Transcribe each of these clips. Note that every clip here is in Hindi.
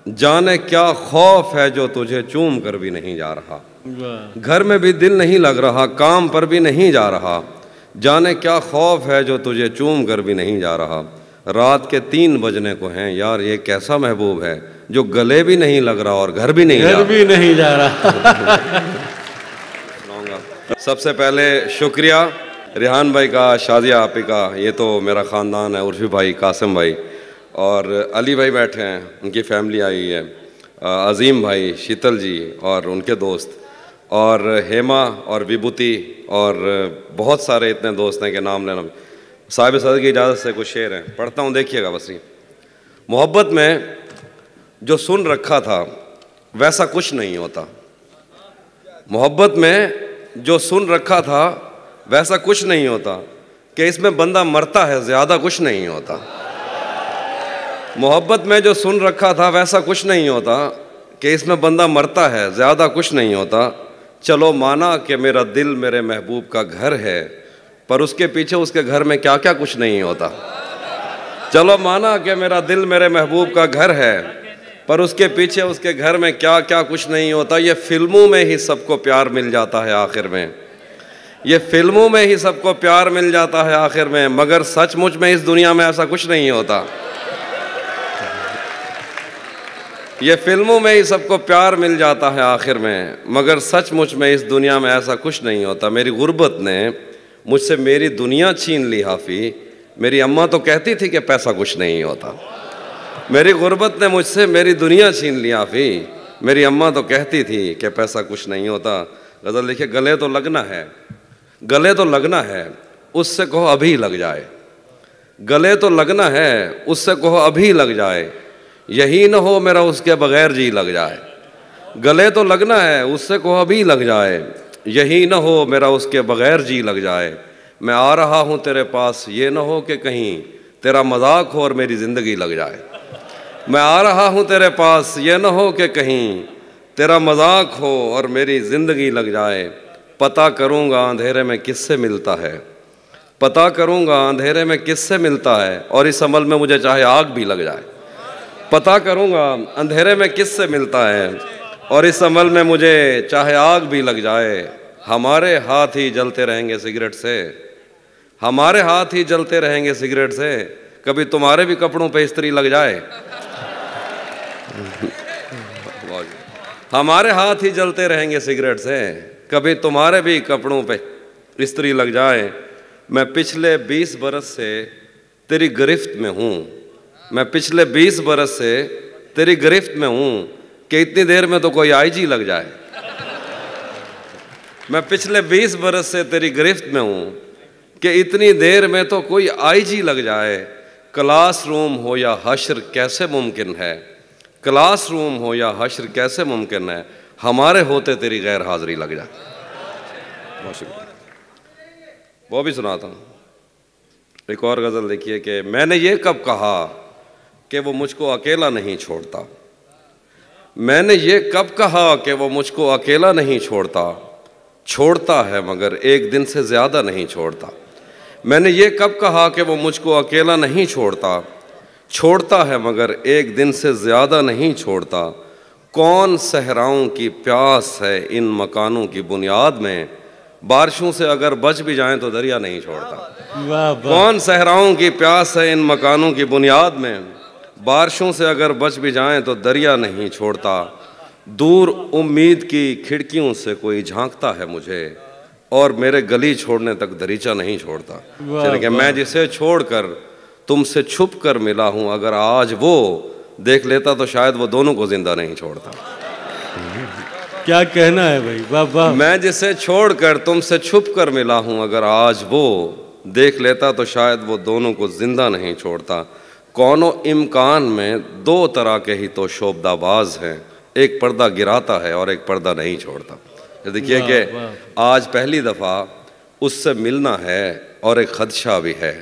जाने क्या खौफ है जो तुझे चूम कर भी नहीं जा रहा। घर में भी दिल नहीं लग रहा, काम पर भी नहीं जा रहा। जाने क्या खौफ है जो तुझे चूम कर भी नहीं जा रहा। रात के 3 बजने को हैं यार, ये कैसा महबूब है जो गले भी नहीं लग रहा और घर भी नहीं जा रहा। सबसे पहले शुक्रिया रिहान भाई का, शादिया आपी का, ये तो मेरा ख़ानदान है, उर्फी भाई, कासिम भाई और अली भाई बैठे हैं, उनकी फैमिली आई है, अज़ीम भाई, शीतल जी और उनके दोस्त, और हेमा और विभूति और बहुत सारे इतने दोस्त हैं कि नाम लेना। साहिब सदर की इजाज़त से कुछ शेर हैं, पढ़ता हूँ, देखिएगा बस। मोहब्बत में जो सुन रखा था वैसा कुछ नहीं होता। मोहब्बत में जो सुन रखा था वैसा कुछ नहीं होता, कि इसमें बंदा मरता है, ज़्यादा कुछ नहीं होता। मोहब्बत में जो सुन रखा था वैसा कुछ नहीं होता, कि इसमें बंदा मरता है, ज़्यादा कुछ नहीं होता। चलो माना कि मेरा दिल मेरे महबूब का घर है, पर उसके पीछे उसके घर में क्या क्या कुछ नहीं होता। चलो माना कि मेरा दिल मेरे महबूब का घर है, पर उसके पीछे उसके घर में क्या क्या कुछ नहीं होता। ये फिल्मों में ही सबको प्यार मिल जाता है आखिर में, ये फिल्मों में ही सबको प्यार मिल जाता है आखिर में, मगर सचमुच में इस दुनिया में ऐसा कुछ नहीं होता। ये फिल्मों में ही सबको प्यार मिल जाता है आखिर में, मगर सचमुच में इस दुनिया में ऐसा कुछ नहीं होता। मेरी गुर्बत ने मुझसे मेरी दुनिया छीन ली हाफी, मेरी अम्मा तो कहती थी कि पैसा कुछ नहीं होता। मेरी गुर्बत ने मुझसे मेरी दुनिया छीन ली हाफी, मेरी अम्मा तो कहती थी कि पैसा कुछ नहीं होता। गज़ल लिखे, गले तो लगना है, गले तो लगना है, उससे कहो अभी लग जाए। गले तो लगना है, उससे कहो अभी लग जाए, यही न हो मेरा उसके बगैर जी लग जाए। गले तो लगना है, उससे कहो अभी लग जाए, यही न हो मेरा उसके बगैर जी लग जाए। मैं आ रहा हूँ तेरे पास, ये न हो कि कहीं तेरा मजाक हो और मेरी ज़िंदगी लग जाए। मैं आ रहा हूँ तेरे पास, ये न हो कि कहीं तेरा मजाक हो और मेरी ज़िंदगी लग जाए। पता करूँगा अंधेरे में किससे मिलता है, पता करूँगा अंधेरे में किससे मिलता है, और इस अमल में मुझे चाहे आग भी लग जाए। पता करूँगा अंधेरे में किससे मिलता है, और इस अमल में मुझे चाहे आग भी लग जाए। हमारे हाथ ही जलते रहेंगे सिगरेट से, हमारे हाथ ही जलते रहेंगे सिगरेट से, कभी तुम्हारे भी कपड़ों पे इस्त्री लग जाए। हमारे हाथ ही जलते रहेंगे सिगरेट से, कभी तुम्हारे भी कपड़ों पे इस्त्री लग जाए। मैं पिछले 20 बरस से तेरी गिरफ्त में हूँ, मैं पिछले 20 बरस से तेरी गिरफ्त में हूँ, कि इतनी देर में तो कोई आईजी लग जाए। मैं पिछले 20 बरस से तेरी गिरफ्त में हूँ, कि इतनी देर में तो कोई आईजी लग जाए। क्लासरूम हो या हश्र कैसे मुमकिन है, क्लासरूम हो या हश्र कैसे मुमकिन है, हमारे होते तेरी गैर हाजिरी लग जाए। बहुत शुक्रिया। वो भी सुनाता हूँ। एक और गज़ल देखिए कि मैंने ये कब कहा कि वो मुझको अकेला नहीं छोड़ता, मैंने ये कब कहा कि वो मुझको अकेला नहीं छोड़ता, छोड़ता है मगर एक दिन से ज़्यादा नहीं छोड़ता। मैंने ये कब कहा कि वो मुझको अकेला नहीं छोड़ता, छोड़ता है मगर एक दिन से ज़्यादा नहीं छोड़ता। कौन सहराओं की प्यास है इन मकानों की बुनियाद में, बारिशों से अगर बच भी जाएं तो दरिया नहीं छोड़ता। कौन सहराओं की प्यास है इन मकानों की बुनियाद में, बारिशों से अगर बच भी जाएं तो दरिया नहीं छोड़ता। दूर उम्मीद की खिड़कियों से कोई झांकता है मुझे, और मेरे गली छोड़ने तक दरीचा नहीं छोड़ता। कि मैं जिसे छोड़कर तुमसे छुप कर मिला हूँ, अगर आज वो देख लेता तो शायद वो दोनों को जिंदा नहीं छोड़ता। क्या कहना है भाई, वाह वाह। मैं जिसे छोड़कर तुमसे छुप कर मिला हूँ, अगर आज वो देख लेता तो शायद वो दोनों को जिंदा नहीं छोड़ता। कौनो इम्कान में 2 तरह के ही तो शोबदाबाज हैं, एक पर्दा गिराता है और एक पर्दा नहीं छोड़ता। देखिए कि आज पहली दफ़ा उससे मिलना है और एक खदशा भी है,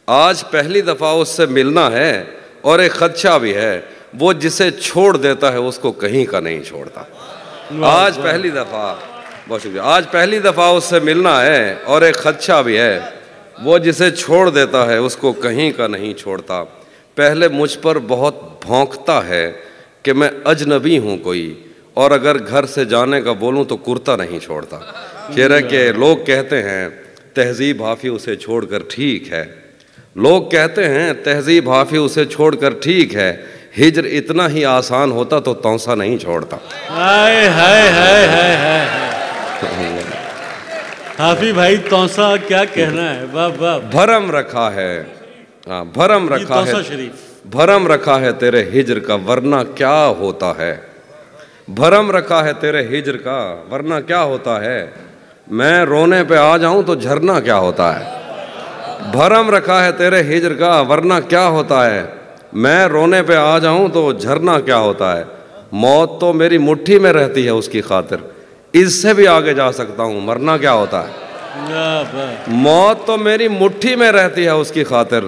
आज पहली दफ़ा उससे मिलना है और एक खदशा भी है। वो जिसे छोड़ देता है उसको कहीं का नहीं छोड़ता। आज पहली दफ़ा, बहुत शुक्रिया, आज पहली दफ़ा उससे मिलना है और एक खदशा भी है। वो जिसे छोड़ देता है उसको कहीं का नहीं छोड़ता। पहले मुझ पर बहुत भौंकता है, कि मैं अजनबी हूँ कोई, और अगर घर से जाने का बोलूँ तो कुर्ता नहीं छोड़ता। शेर है कि लोग कहते हैं तहजीब हाफी उसे छोड़कर ठीक है, लोग कहते हैं तहजीब हाफी उसे छोड़कर ठीक है, हिजर इतना ही आसान होता तो तौसा नहीं छोड़ता। हाय हाय हाय हाय हाय। हाफी भाई तौसा क्या कहना है, वाह वाह। भरम रखा है, हाँ भरम रखा है, शरीफ भरम रखा है तेरे हिजर का वरना क्या होता है, भरम रखा है तेरे हिजर का वरना क्या होता है, मैं रोने पे आ जाऊं तो झरना क्या होता है। भरम रखा है तेरे हिजर का वरना क्या होता है, मैं रोने पे आ जाऊं तो झरना क्या होता है। मौत तो मेरी मुट्ठी में रहती है उसकी खातिर, इससे भी आगे जा सकता हूं मरना क्या होता है। मौत तो मेरी मुट्ठी में रहती है उसकी खातिर,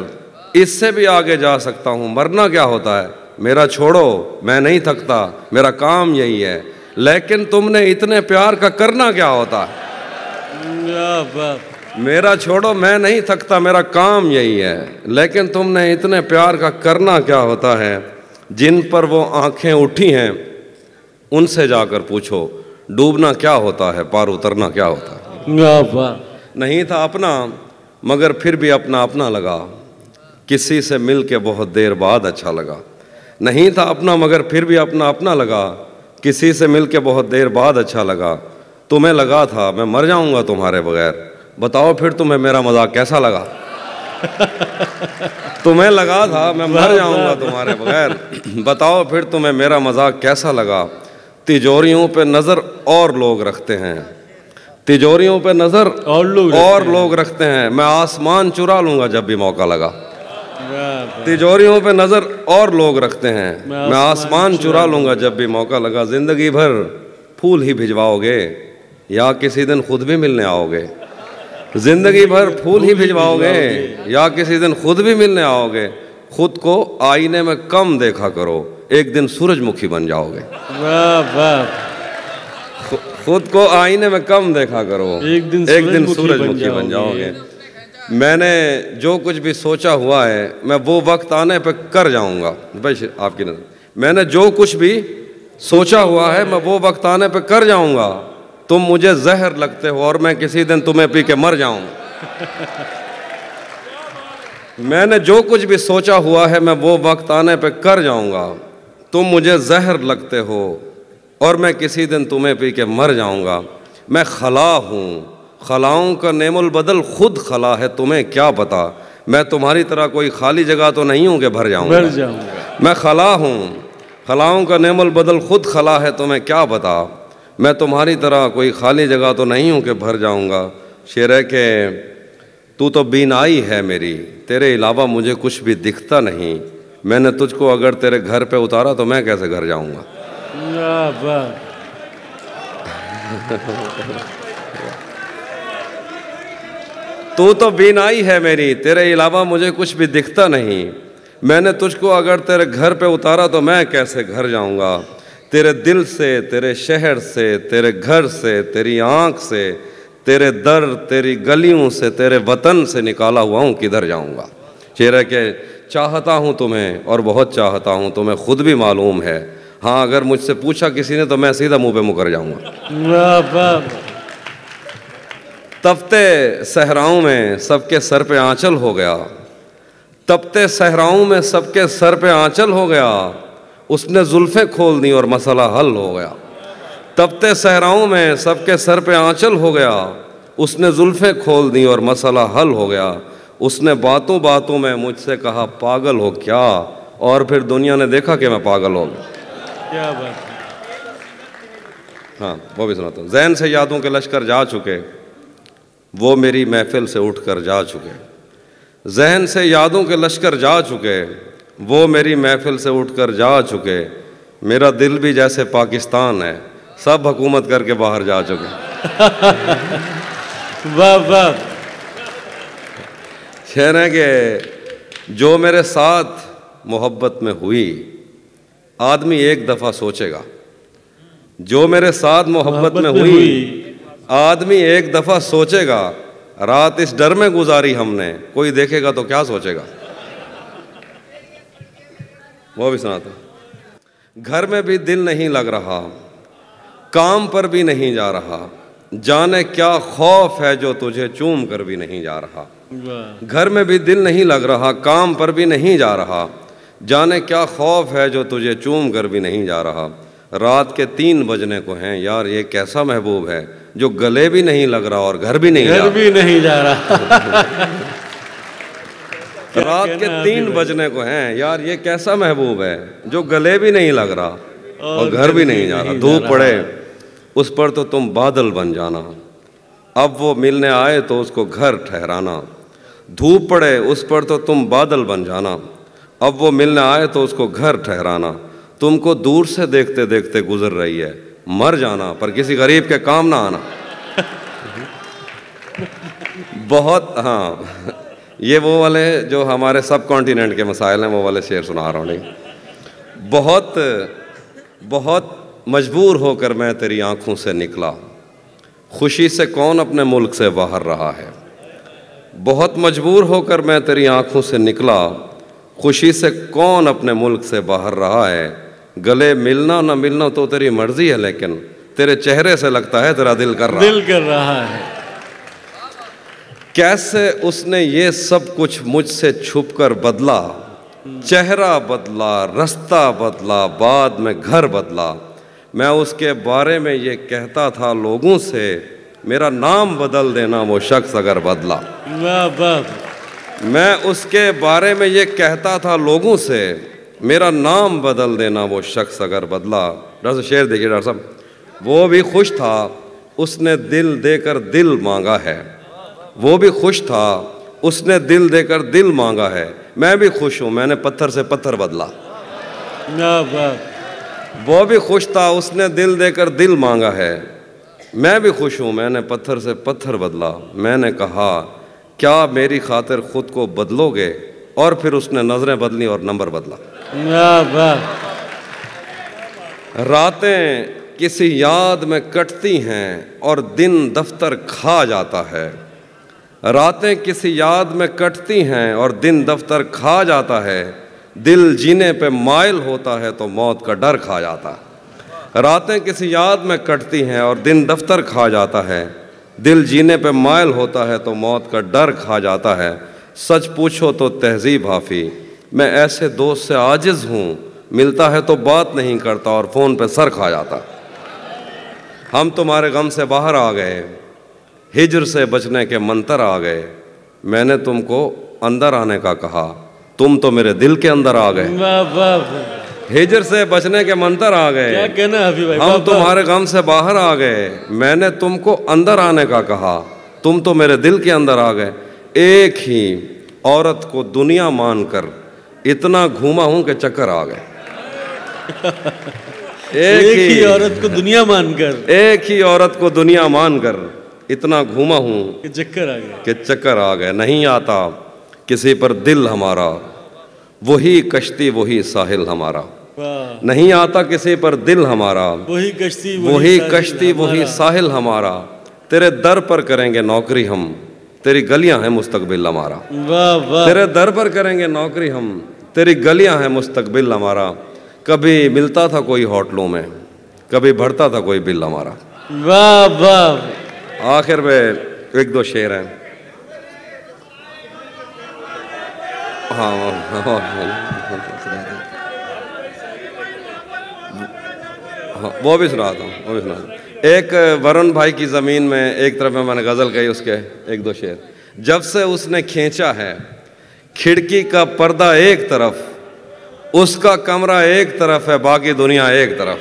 इससे भी आगे जा सकता हूं मरना क्या होता है। मेरा छोड़ो मैं नहीं थकता मेरा काम यही है, लेकिन तुमने इतने प्यार का करना क्या होता है। मेरा छोड़ो मैं नहीं थकता मेरा काम यही है, लेकिन तुमने इतने प्यार का करना क्या होता है। जिन पर वो आंखें उठी हैं उनसे जाकर पूछो, डूबना क्या होता है पार उतरना क्या होता है। नहीं था अपना मगर फिर भी अपना अपना लगा, किसी से मिल के बहुत देर बाद अच्छा लगा। नहीं था अपना मगर फिर भी अपना अपना लगा, किसी से मिल के बहुत देर बाद अच्छा लगा। तुम्हें लगा था मैं मर जाऊंगा तुम्हारे बगैर, बताओ फिर तुम्हें मेरा मजाक कैसा लगा। तुम्हें लगा था मैं मर जाऊंगा तुम्हारे बगैर, बताओ फिर तुम्हें मेरा मजाक कैसा लगा। तिजोरियों पे नज़र और लोग रखते हैं, तिजोरियों पे नज़र और लोग रखते हैं, मैं आसमान चुरा लूंगा जब भी मौका लगा। तिजोरियों पे नज़र और लोग रखते हैं, मैं आसमान चुरा लूंगा जब भी मौका लगा। जिंदगी भर फूल ही भिजवाओगे या किसी दिन खुद भी मिलने आओगे, जिंदगी भर फूल ही भिजवाओगे या किसी दिन खुद भी मिलने आओगे। खुद को आईने में कम देखा करो, एक दिन सूरजमुखी बन जाओगे। वाह वाह। खुद को आईने में कम देखा करो, एक दिन सूरजमुखी बन जाओगे। मैंने जो कुछ भी सोचा हुआ है मैं वो वक्त आने पे कर जाऊंगा। भाई आपकी नजर, मैंने जो कुछ भी सोचा हुआ है मैं वो वक्त आने पे कर जाऊंगा। तुम मुझे जहर लगते हो और मैं किसी दिन तुम्हें पी के मर जाऊंगा। मैंने जो कुछ भी सोचा हुआ है मैं वो वक्त आने पे कर जाऊंगा। तुम मुझे जहर लगते हो और मैं किसी दिन तुम्हें पी के मर जाऊंगा। मैं खला हूँ, खलाओं का नेमुल बदल खुद खला है, तुम्हें क्या पता। मैं तुम्हारी तरह कोई खाली जगह तो नहीं हूँ कि भर जाऊंगा। मैं खला हूँ, खलाओं का नेमुल बदल खुद खला है, तुम्हें क्या पता। मैं तुम्हारी तरह कोई खाली जगह तो नहीं हूँ कि भर जाऊंगा। शेर है कि तू तो बीनाई है मेरी, तेरे अलावा मुझे कुछ भी दिखता नहीं। मैंने तुझको अगर तेरे घर पे उतारा तो मैं कैसे घर जाऊंगा। तू तो बीनाई है मेरी, तेरे अलावा मुझे कुछ भी दिखता नहीं। मैंने तुझको अगर तेरे घर पे उतारा तो मैं कैसे घर जाऊंगा। तेरे दिल से, तेरे शहर से, तेरे घर से, तेरी आँख से, तेरे दर, तेरी गलियों से, तेरे वतन से निकाला हुआ हूँ, किधर जाऊँगा। शेर है कि चाहता हूँ तुम्हें और बहुत चाहता हूँ, तुम्हें खुद भी मालूम है। हाँ अगर मुझसे पूछा किसी ने तो मैं सीधा मुँह पे मुकर जाऊँगा। तपते सहराओं में सबके सर पे आंचल हो गया, तपते सहराओं में सबके सर पे आंचल हो गया। उसने जुल्फ़ें खोल दी और मसला हल हो गया। तपते सहराओं में सबके सर पे आंचल हो गया। उसने जुल्फ़ें खोल दी और मसला हल हो गया। उसने बातों बातों में मुझसे कहा पागल हो क्या, और फिर दुनिया ने देखा कि मैं पागल हो गया। क्या बात। हाँ वो भी सुनाता हूँ। ज़हन से यादों के लश्कर जा चुके, वो मेरी महफिल से उठकर जा चुके। ज़हन से यादों के लश्कर जा चुके, वो मेरी महफिल से उठकर जा चुके। मेरा दिल भी जैसे पाकिस्तान है, सब हुकूमत करके बाहर जा चुके। वाह वाह। शेर है कि जो मेरे साथ मोहब्बत में हुई, आदमी एक दफ़ा सोचेगा। जो मेरे साथ मोहब्बत में हुई, आदमी एक दफ़ा सोचेगा। रात इस डर में गुजारी हमने, कोई देखेगा तो क्या सोचेगा। वो भी सुनाता। घर में भी दिल नहीं लग रहा, काम पर भी नहीं जा रहा, जाने क्या खौफ है जो तुझे चूम कर भी नहीं जा रहा। वाह घर में भी दिल नहीं लग रहा, काम पर भी नहीं जा रहा, जाने क्या खौफ है जो तुझे चूम कर भी नहीं जा रहा। रात के 3 बजने को हैं, यार ये कैसा महबूब है जो गले भी नहीं लग रहा और घर भी नहीं जा घर भी नहीं जा रहा। रात के 3 बजने को हैं, यार ये कैसा महबूब है जो गले भी नहीं लग रहा और घर भी नहीं जा रहा। धूप पड़े उस पर तो तुम बादल बन जाना, अब वो मिलने आए तो उसको घर ठहराना। धूप पड़े उस पर तो तुम बादल बन जाना, अब वो मिलने आए तो उसको घर ठहराना। तुमको दूर से देखते देखते गुजर रही है, मर जाना पर किसी गरीब के काम ना आना। बहुत, हाँ, ये वो वाले जो हमारे सब कॉन्टिनेंट के मसाइल हैं वो वाले शेर सुना रहा हूँ। नहीं, बहुत बहुत मजबूर होकर मैं तेरी आंखों से निकला, खुशी से कौन अपने मुल्क से बाहर रहा है। बहुत मजबूर होकर मैं तेरी आंखों से निकला, खुशी से कौन अपने मुल्क से बाहर रहा है। गले मिलना ना मिलना तो तेरी मर्जी है, लेकिन तेरे चेहरे से लगता है तेरा दिल कर रहा है। कैसे उसने ये सब कुछ मुझसे छुपकर बदला, चेहरा बदला, रास्ता बदला, बाद में घर बदला। मैं उसके बारे में ये कहता था लोगों से, मेरा नाम बदल देना वो शख्स अगर बदला। वाह वाह। मैं उसके बारे में ये कहता था लोगों से, मेरा नाम बदल देना वो शख्स अगर बदला। डॉक्टर साहब शेर देखिए डॉक्टर साहब, वो भी खुश था उसने दिल देकर दिल मांगा है, वो भी खुश था उसने दिल देकर दिल मांगा है। मैं भी खुश हूँ मैंने पत्थर से पत्थर बदला। वो भी खुश था उसने दिल देकर दिल मांगा है, मैं भी खुश हूँ मैंने पत्थर से पत्थर बदला। मैंने कहा क्या मेरी खातिर खुद को बदलोगे, और फिर उसने नजरें बदली और नंबर बदला। रातें किसी याद में कटती हैं और दिन दफ्तर खा जाता है। रातें किसी याद में कटती हैं और दिन दफ्तर खा जाता है। दिल जीने पे माइल होता है तो मौत का डर खा जाता है। रातें किसी याद में कटती हैं और दिन दफ्तर खा जाता है। दिल जीने पे माइल होता है तो मौत का डर खा जाता है। सच पूछो तो तहजीब हाफी, मैं ऐसे दोस्त से आजिज़ हूँ, मिलता है तो बात नहीं करता और फ़ोन पे सर खा जाता। हम तुम्हारे गम से बाहर आ गए, हिजर से बचने के मंतर आ गए। मैंने तुमको अंदर आने का कहा, तुम तो मेरे दिल के अंदर आ गए। हिजर से बचने के मंतर आ गए, क्या कहना है अभी भाई। हम तुम्हारे गम से बाहर आ गए। मैंने तुमको अंदर आने का कहा, तुम तो मेरे दिल के अंदर आ गए। एक ही औरत को दुनिया मानकर इतना घूमा हूं कि चक्कर आ गए। एक ही औरत को दुनिया मानकर, एक ही औरत को दुनिया मानकर इतना घूमा हूं कि चक्कर आ गए, कि चक्कर आ गए। नहीं आता किसी पर दिल हमारा, वही कश्ती वही साहिल हमारा। नहीं आता किसी पर दिल हमारा, वही कश्ती वही साहिल हमारा। तेरे दर पर करेंगे नौकरी हम, तेरी गलियां हैं मुस्तकबिल हमारा। तेरे दर पर करेंगे नौकरी हम, तेरी गलियां हैं मुस्तकबिल हमारा। कभी मिलता था कोई होटलों में, कभी बढ़ता था कोई बिल हमारा। वाह वाह। आखिर में 1-2 शेर हैं। हाँ, वो भी सुनाता हूँ, वो भी सुनाता। एक वरुण भाई की ज़मीन में एक तरफ में मैंने गज़ल कही, उसके 1-2 शेर। जब से उसने खींचा है खिड़की का पर्दा एक तरफ, उसका कमरा एक तरफ है बाकी दुनिया एक तरफ।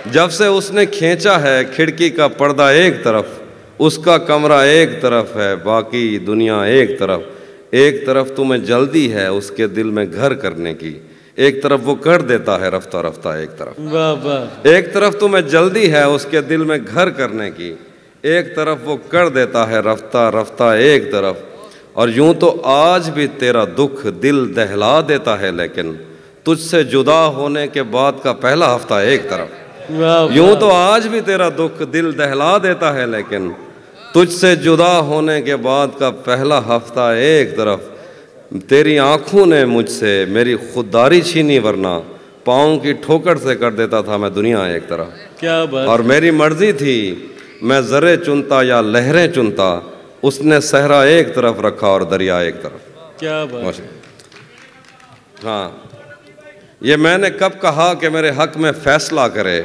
जब से उसने खींचा है खिड़की का पर्दा एक तरफ, उसका कमरा एक तरफ है बाकी दुनिया एक तरफ। एक तरफ तुम्हें जल्दी है उसके दिल में घर करने की, एक तरफ वो कर देता है रफ्ता रफ्ता एक तरफ। वाह वाह। एक तरफ तुम्हें जल्दी है उसके दिल में घर करने की, एक तरफ वो कर देता है रफ्ता रफ्ता एक तरफ। और यूं तो आज भी तेरा दुख दिल दहला देता है, लेकिन तुझसे जुदा होने के बाद का पहला हफ्ता एक तरफ। यूं तो आज भी तेरा दुख दिल दहला देता है, लेकिन तुझसे जुदा होने के बाद का पहला हफ्ता एक तरफ। तेरी आंखों ने मुझसे मेरी खुददारी छीनी, वरना पाँव की ठोकर से कर देता था मैं दुनिया एक तरह। क्या बात। और मेरी मर्जी थी मैं ज़रे चुनता या लहरें चुनता, उसने सहरा एक तरफ रखा और दरिया एक तरफ। क्या बात। हाँ, ये मैंने कब कहा कि मेरे हक में फ़ैसला करे,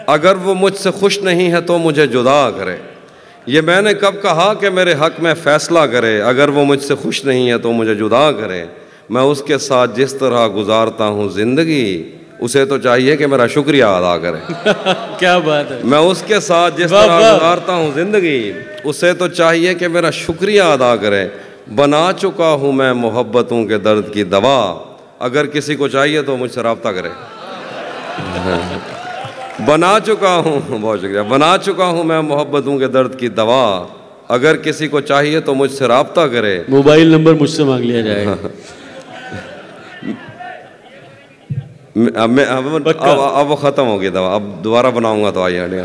अगर वो मुझसे खुश नहीं है तो मुझे जुदा करे। ये मैंने कब कहा कि मेरे हक में फ़ैसला करे, अगर वो मुझसे खुश नहीं है तो मुझे जुदा करे। मैं उसके साथ जिस तरह गुजारता हूँ ज़िंदगी, उसे तो चाहिए कि मेरा शुक्रिया अदा करे। क्या बात है। मैं उसके साथ जिस तरह गुजारता हूँ ज़िंदगी, उसे तो चाहिए कि मेरा शुक्रिया अदा करे। बना चुका हूँ मैं मोहब्बतों के दर्द की दवा, अगर किसी को चाहिए तो मुझसे रब्ता करे। बना चुका हूँ, बहुत शुक्रिया, बना चुका हूँ मैं मोहब्बतों के दर्द की दवा, अगर किसी को चाहिए तो मुझसे रब्ता करे। मोबाइल नंबर मुझसे मांग लिया जाएगा। अब वो ख़त्म हो गई दवा, अब दोबारा बनाऊंगा तो आइए।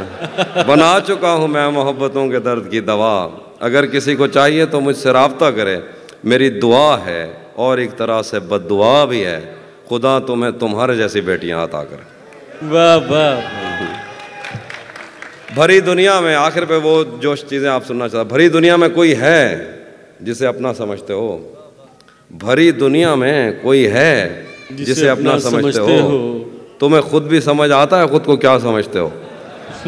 बना चुका हूँ मैं मोहब्बतों के दर्द की दवा, अगर किसी को चाहिए तो मुझसे रब्ता करे। मेरी दुआ है और एक तरह से बद्दुआ भी है, खुदा तुम्हें तुम्हारे जैसी बेटियां अता करे। वाह वाह। भरी दुनिया में, आखिर पे वो जो चीज़ें आप सुनना चाहते, भरी दुनिया में कोई है जिसे अपना समझते हो, भरी दुनिया में कोई है जिसे अपना समझते हो। तुम्हें खुद भी समझ आता है खुद को क्या समझते हो।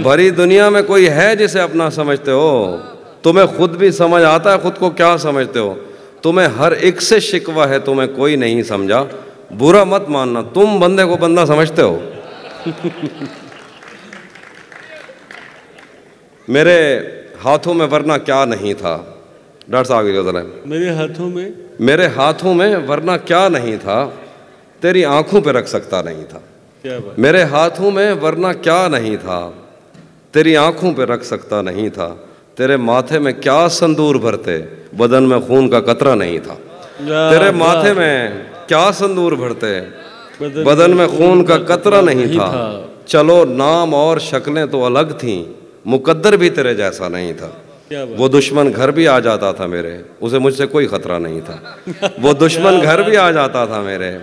भरी दुनिया में कोई है जिसे अपना समझते हो, तुम्हें खुद भी समझ आता है खुद को क्या समझते हो। तुम्हें हर एक से शिकवा है, तुम्हें कोई नहीं समझा, बुरा मत मानना, तुम बंदे को बंदा समझते हो। मेरे हाथों में वरना क्या नहीं था, डॉक्टर साहब आगे जरा। मेरे हाथों में वरना क्या नहीं था, तेरी आंखों पे रख सकता नहीं था। क्या बात। मेरे हाथों में वरना क्या नहीं था, तेरी आंखों पे रख सकता नहीं था। तेरे माथे में क्या संदूर भरते, बदन में खून का कतरा नहीं था। तेरे माथे में क्या संदूर भरते, बदन में खून का कतरा नहीं था। चलो नाम और शक्लें तो अलग थीं, मुकद्दर भी तेरे जैसा नहीं था। वो दुश्मन घर भी आ जाता था मेरे, उसे मुझसे कोई खतरा नहीं था। वो दुश्मन घर भी आ जाता था मेरे,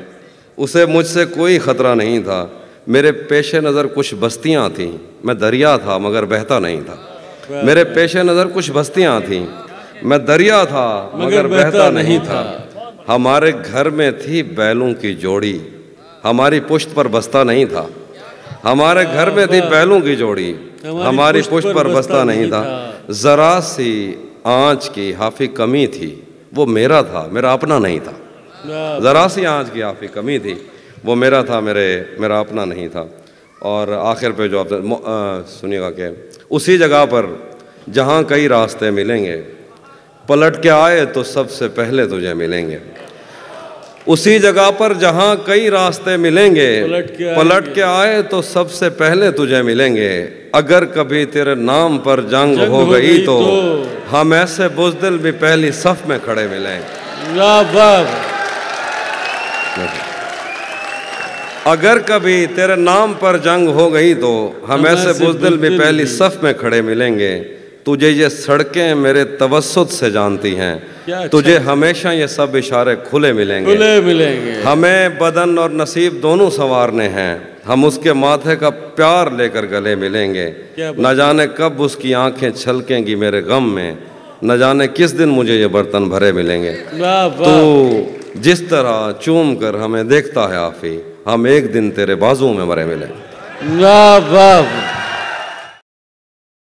उसे मुझसे कोई ख़तरा नहीं था। मेरे पेशे नज़र कुछ बस्तियां थीं, मैं दरिया था मगर बहता नहीं था। मेरे पेशे नज़र कुछ बस्तियां थीं, मैं दरिया था मगर बहता नहीं था। हमारे घर में थी बैलों की जोड़ी, हमारी पुश्त पर बस्ता नहीं था। हमारे घर में थी बैलों की जोड़ी, हमारी पुश्त पर बस्ता नहीं था। ज़रा सी आँच की हाफी कमी थी, वो मेरा था मेरा अपना नहीं था। ज़रा सी आँच की हाफी कमी थी, वो मेरा था मेरा अपना नहीं था। और आखिर पे जो आप सुनिएगा कि उसी जगह पर जहाँ कई रास्ते मिलेंगे, पलट के आए तो सबसे पहले तुझे मिलेंगे। उसी जगह पर जहाँ कई रास्ते मिलेंगे, पलट के आए तो सबसे पहले तुझे मिलेंगे। अगर कभी तेरे नाम पर जंग हो गई तो हम ऐसे बुज़दिल भी पहली सफ में खड़े मिलेंगे। अगर कभी तेरे नाम पर जंग हो गई तो हम ऐसे बुज़दिल भी पहली सफ में खड़े मिलेंगे। तुझे ये सड़कें मेरे तवस्सुत से जानती हैं, तुझे हमेशा ये सब इशारे खुले मिलेंगे। हमें बदन और नसीब दोनों संवारने हैं, हम उसके माथे का प्यार लेकर गले मिलेंगे। न जाने कब उसकी आंखें छलकेंगी मेरे गम में, न जाने किस दिन मुझे ये बर्तन भरे मिलेंगे। तो जिस तरह चूम कर हमें देखता है आफी, हम एक दिन तेरे बाजू में मरे मिलेंगे। वाह वाह।